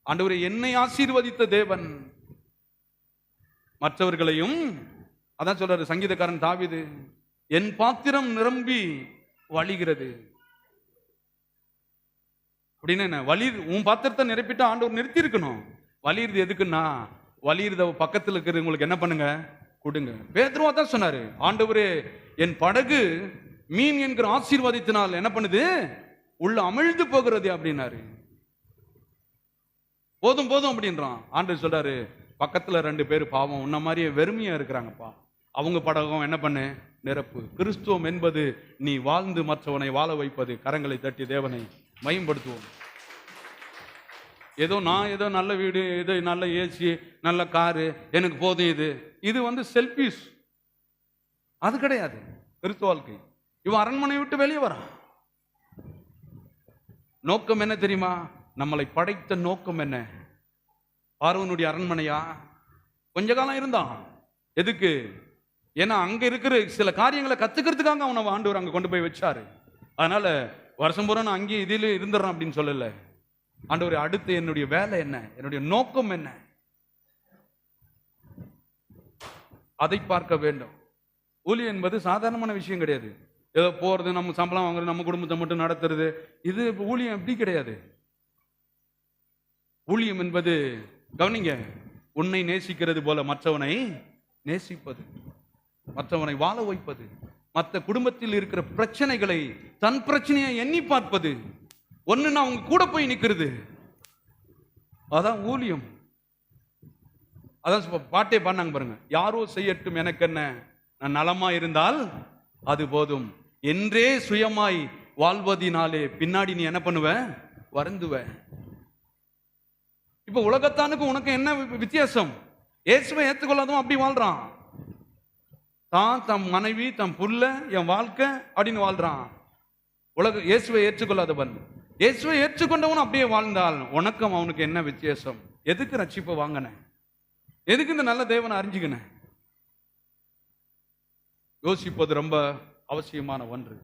ஆண்டவரே, என்னை ஆசீர்வதித்த தேவன் மற்றவர்களையும், அதான் சொல்றாரு சங்கீதக்காரன் தாவீது, என் பாத்திரம் நிரம்பி வழிகிறது அப்படின்னு. என்ன வலி? உன் பாத்திரத்தை நிரப்பிட்டு ஆண்டவர் நிறுத்தி இருக்கணும். வலியுறது எதுக்குன்னா, வலியுறத பக்கத்தில் இருக்கிறவங்களுக்கு என்ன பண்ணுங்க, கொடுங்க. பேதுருவா தான் சொன்னாரு, ஆண்டவரே, என் படகு மீன் என்கிற ஆசீர்வாதத்தினால் என்ன பண்ணுது, உள்ள அமிழ்ந்து போகிறது அப்படின்னாரு. போதும் போதும் அப்படின்றான். ஆண்டவர் சொல்றாரு, பக்கத்துல 2 பேர் பாவம் உன்ன மாதிரியே வெறுமையா இருக்கிறாங்கப்பா, அவங்க படகம் என்ன பண்ணு, நிரப்பு. கிறிஸ்துவம் என்பது நீ வாழ்ந்து மற்றவனை வாழ வைப்பது. கரங்களை தட்டி தேவனை மகிமைப்படுத்துவோம். ஏதோ நான் ஏதோ நல்ல வீடு, ஏதோ நல்ல ஏசி, நல்ல காரு, எனக்கு போதும், இது செல்ஃபிஷ். அது கிடையாது கிறிஸ்துவ வாழ்க்கை. இவன் அரண்மனை விட்டு வெளியே வரான். நோக்கம் என்ன தெரியுமா? நம்மளை படைத்த நோக்கம் என்ன? பார்வனுடைய அரண்மனையா? கொஞ்ச காலம் இருந்தான். எதுக்கு? ஏன்னா அங்க இருக்கிற சில காரியங்களை கத்துக்கிறதுக்காக அவனை ஆண்டவர் அங்க கொண்டு போய் வச்சாரு. அதனால வருஷம் பூரா நான் அங்கேயே இதில் இருந்துடுறான் அப்படின்னு சொல்லல. ஆண்டவர், அடுத்து என்னுடைய வேலை என்ன, என்னுடைய நோக்கம் என்ன, அதை பார்க்க வேண்டும். ஊழியம் என்பது சாதாரணமான விஷயம் கிடையாது. ஏதோ போறது, நம்ம சம்பளம் வாங்குறது, நம்ம குடும்பத்தை மட்டும் நடத்துறது, இது ஊழியம் எப்படி கிடையாது. ஊழியம் என்பது, கவனிங்க, உன்னை நேசிக்கிறது போல மற்றவனை நேசிப்பது, மற்றவனை வாழ வைப்பது, மற்ற குடும்பத்தில் இருக்கிற பிரச்சனைகளை தன் பிரச்சனையை எண்ணி பார்ப்பது, ஒண்ணுன்னா அவங்க கூட போய் நிக்கிறது, அதான் ஊழியம். அதான் பாட்டே பாடினாங்க பாருங்க, யாரோ செய்யட்டும் எனக்கு என்ன, நான் நலமா இருந்தால் அது போதும், என்றே சுயமாய் வாழ்வதினாலே பின்னாடி நீ என்ன பண்ணுவ, வருந்துவ. இப்ப உலகத்தானுக்கு உனக்கு என்ன வித்தியாசம்? இயேசுவை ஏற்றுக்கொள்ளாதவன் அப்படி வாழ்றான். தான், தம் மனைவி, தம் புள்ள, என் வாழ்க்கை அப்படின்னு வாழ்றான். இயேசுவை ஏற்றுக்கொள்ளாதவன், இயேசுவை ஏற்றுக்கொண்டவன் அப்படியே வாழ்ந்தால் உனக்கும் அவனுக்கு என்ன வித்தியாசம்? எதுக்கு ரட்சிப்பை வாங்கின? எதுக்கு இந்த நல்ல தேவனை அறிஞ்சுக்கின? யோசிப்பது ரொம்ப அவசியமான ஒன்று.